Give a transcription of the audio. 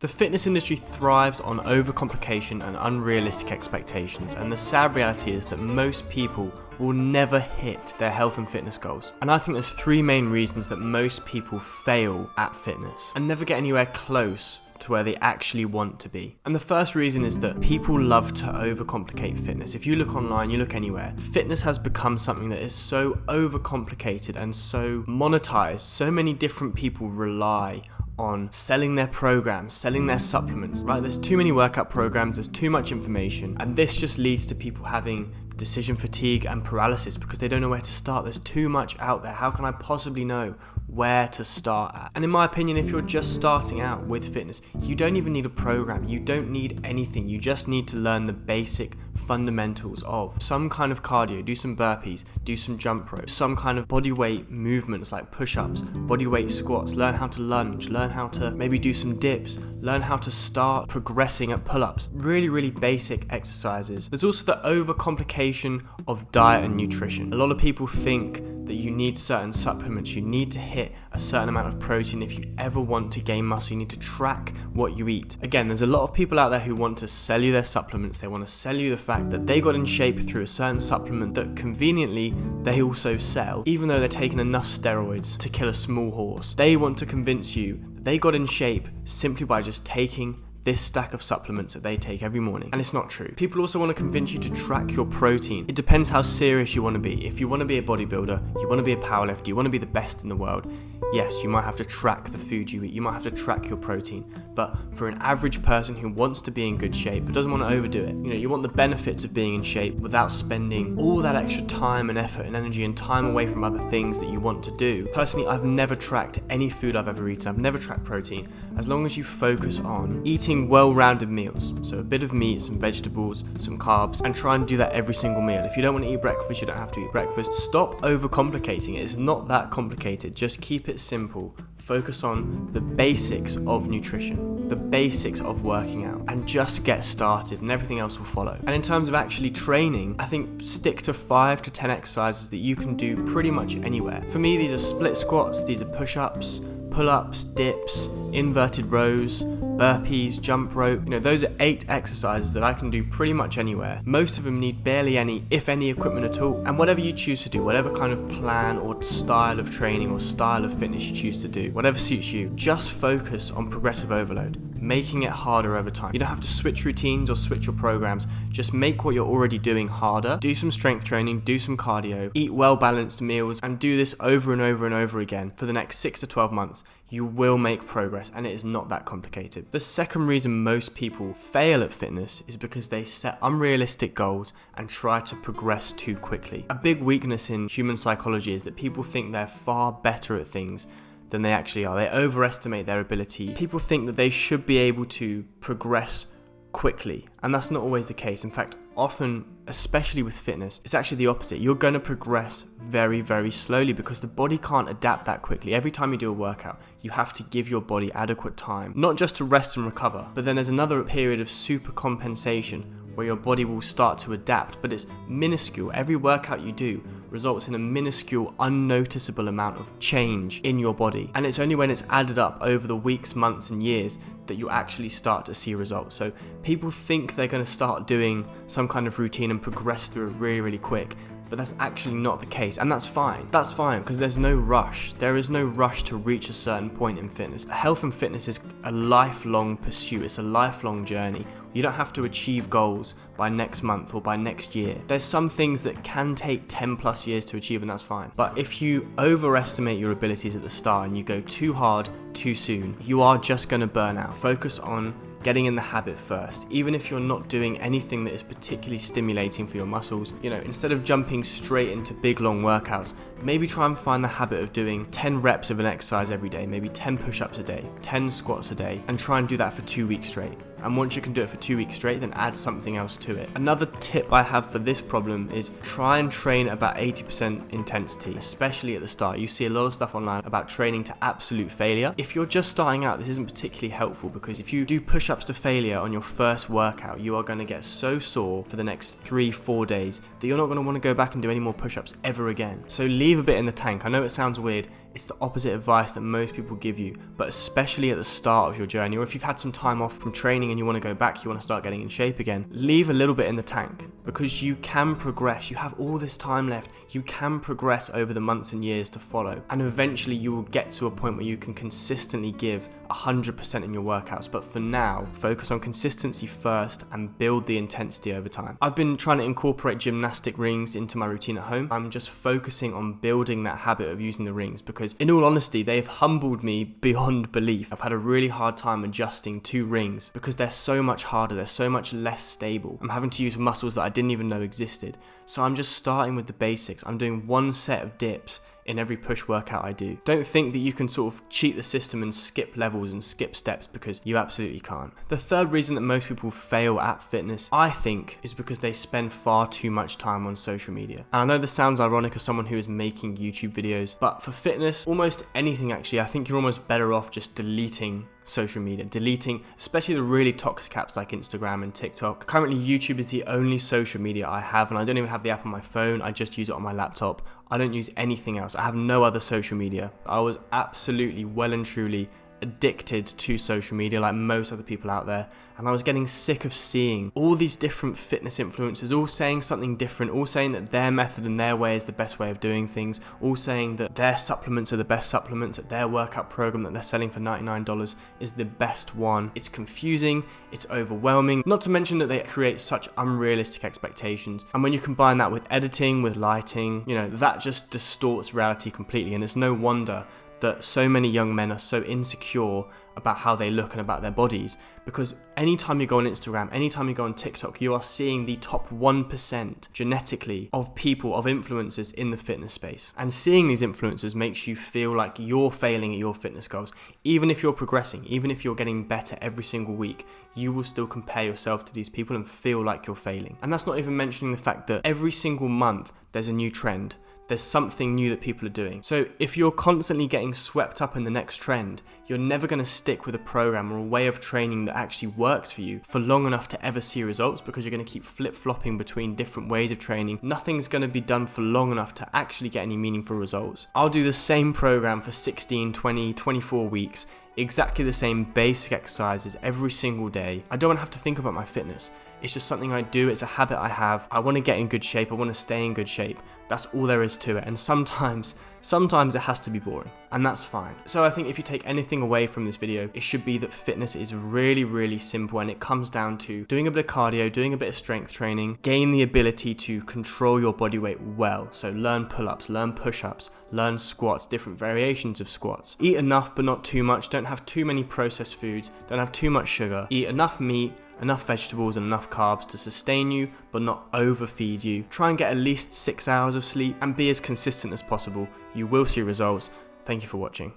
The fitness industry thrives on overcomplication and unrealistic expectations, and the sad reality is that most people will never hit their health and fitness goals. And I think there's three main reasons that most people fail at fitness and never get anywhere close to where they actually want to be. And the first reason is that people love to overcomplicate fitness. If you look online, you look anywhere, fitness has become something that is so overcomplicated and so monetized. So many different people rely on selling their programs, selling their supplements, right? There's too many workout programs, there's too much information, and this just leads to people having decision fatigue and paralysis because they don't know where to start. There's too much out there. How can I possibly know where to start at? And in my opinion, if you're just starting out with fitness, you don't even need a program. You don't need anything. You just need to learn the basic fundamentals of some kind of cardio, do some burpees, do some jump rope, some kind of body weight movements like push-ups, body weight squats, learn how to lunge, learn how to maybe do some dips, learn how to start progressing at pull-ups. Really basic exercises. There's also the overcomplication of diet and nutrition. A lot of people think that you need certain supplements, you need to hit a certain amount of protein. If you ever want to gain muscle, you need to track what you eat. Again, there's a lot of people out there who want to sell you their supplements. They want to sell you the fact that they got in shape through a certain supplement that conveniently they also sell, even though they're taking enough steroids to kill a small horse. They want to convince you that they got in shape simply by just taking this stack of supplements that they take every morning, and it's not true. People also want to convince you to track your protein. It depends how serious you want to be. If you want to be a bodybuilder, you want to be a powerlifter, you want to be the best in the world, yes, you might have to track the food you eat, you might have to track your protein. But for an average person who wants to be in good shape but doesn't want to overdo it, you want the benefits of being in shape without spending all that extra time and effort and energy and time away from other things that you want to do. Personally, I've never tracked any food I've ever eaten. I've never tracked protein. As long as you focus on eating well-rounded meals, so a bit of meat, some vegetables, some carbs, and try and do that every single meal. If you don't want to eat breakfast, you don't have to eat breakfast. Stop overcomplicating it. It's not that complicated. Just keep it simple. Focus on the basics of nutrition, the basics of working out, and just get started, and everything else will follow. And in terms of actually training, I think stick to 5 to 10 exercises that you can do pretty much anywhere. For me, these are split squats, these are push-ups, pull-ups, dips, inverted rows, burpees, jump rope. Those are 8 exercises that I can do pretty much anywhere. Most of them need barely any, if any, equipment at all. And whatever you choose to do, whatever kind of plan or style of training or style of fitness you choose to do, whatever suits you, just focus on progressive overload, making it harder over time. You don't have to switch routines or switch your programs. Just make what you're already doing harder. Do some strength training, do some cardio, eat well-balanced meals, and do this over and over and over again for the next 6 to 12 months. You will make progress, and it is not that complicated. The second reason most people fail at fitness is because they set unrealistic goals and try to progress too quickly. A big weakness in human psychology is that people think they're far better at things than they actually are. They overestimate their ability. People think that they should be able to progress quickly, and that's not always the case. In fact, often, especially with fitness, it's actually the opposite. You're going to progress very slowly because the body can't adapt that quickly. Every time you do a workout, you have to give your body adequate time, not just to rest and recover, but then there's another period of super compensation where your body will start to adapt, but it's minuscule. Every workout you do results in a minuscule, unnoticeable amount of change in your body. And it's only when it's added up over the weeks, months, and years that you actually start to see results. So people think they're going to start doing some kind of routine and progress through it really quick, but that's actually not the case, and that's fine. That's fine, because there's no rush. There is no rush to reach a certain point in fitness. Health and fitness is a lifelong pursuit. It's a lifelong journey. You don't have to achieve goals by next month or by next year. There's some things that can take 10 plus years to achieve, and that's fine. But if you overestimate your abilities at the start and you go too hard too soon, you are just going to burn out. Focus on getting in the habit first. Even if you're not doing anything that is particularly stimulating for your muscles, instead of jumping straight into big long workouts, maybe try and find the habit of doing 10 reps of an exercise every day, maybe 10 push-ups a day, 10 squats a day, and try and do that for 2 weeks straight. And once you can do it for 2 weeks straight, then add something else to it. Another tip I have for this problem is try and train about 80% intensity, especially at the start. You see a lot of stuff online about training to absolute failure. If you're just starting out, this isn't particularly helpful, because if you do push-ups to failure on your first workout, you are going to get so sore for the next 3-4 days that you're not going to want to go back and do any more push-ups ever again. So leave a bit in the tank. I know it sounds weird. it's the opposite advice that most people give you, but especially at the start of your journey, or if you've had some time off from training and you want to go back, you want to start getting in shape again, leave a little bit in the tank, because you can progress. You have all this time left. You can progress over the months and years to follow, and eventually you will get to a point where you can consistently give 100% in your workouts. But for now, focus on consistency first and build the intensity over time. I've been trying to incorporate gymnastic rings into my routine at home. I'm just focusing on building that habit of using the rings, because in all honesty, they've humbled me beyond belief. I've had a really hard time adjusting to rings because they're so much harder, they're so much less stable. I'm having to use muscles that I didn't even know existed. So I'm just starting with the basics. I'm doing one set of dips in every push workout I do. Don't think that you can sort of cheat the system and skip levels and skip steps, because you absolutely can't. The third reason that most people fail at fitness, I think, is because they spend far too much time on social media. And I know this sounds ironic as someone who is making YouTube videos, but for fitness, almost anything actually, I think you're almost better off just deleting social media, deleting especially the really toxic apps like Instagram and TikTok. Currently, YouTube is the only social media I have, and I don't even have the app on my phone. I just use it on my laptop. I don't use anything else. I have no other social media. I was absolutely well and truly addicted to social media like most other people out there, and I was getting sick of seeing all these different fitness influencers all saying something different, all saying that their method and their way is the best way of doing things, all saying that their supplements are the best supplements, that their workout program that they're selling for $99 is the best one. It's confusing, it's overwhelming, not to mention that they create such unrealistic expectations, and when you combine that with editing, with lighting, that just distorts reality completely. And it's no wonder that so many young men are so insecure about how they look and about their bodies, because anytime you go on Instagram, anytime you go on TikTok, you are seeing the top 1% genetically of people, of influencers in the fitness space. And seeing these influencers makes you feel like you're failing at your fitness goals. Even if you're progressing, even if you're getting better every single week, you will still compare yourself to these people and feel like you're failing. And that's not even mentioning the fact that every single month there's a new trend. There's something new that people are doing. So if you're constantly getting swept up in the next trend, you're never going to stick with a program or a way of training that actually works for you for long enough to ever see results, because you're going to keep flip-flopping between different ways of training. Nothing's going to be done for long enough to actually get any meaningful results. I'll do the same program for 16, 20, 24 weeks, exactly the same basic exercises every single day. I don't want to have to think about my fitness. It's just something I do, it's a habit I have. I want to get in good shape, I want to stay in good shape. That's all there is to it. And sometimes it has to be boring, and that's fine. So I think if you take anything away from this video, it should be that fitness is really, really simple, and it comes down to doing a bit of cardio, doing a bit of strength training, gain the ability to control your body weight well. So learn pull-ups, learn push-ups, learn squats, different variations of squats. Eat enough but not too much. Don't have too many processed foods, don't have too much sugar. Eat enough meat, enough vegetables and enough carbs to sustain you but not overfeed you. Try and get at least 6 hours of sleep and be as consistent as possible. You will see results. Thank you for watching.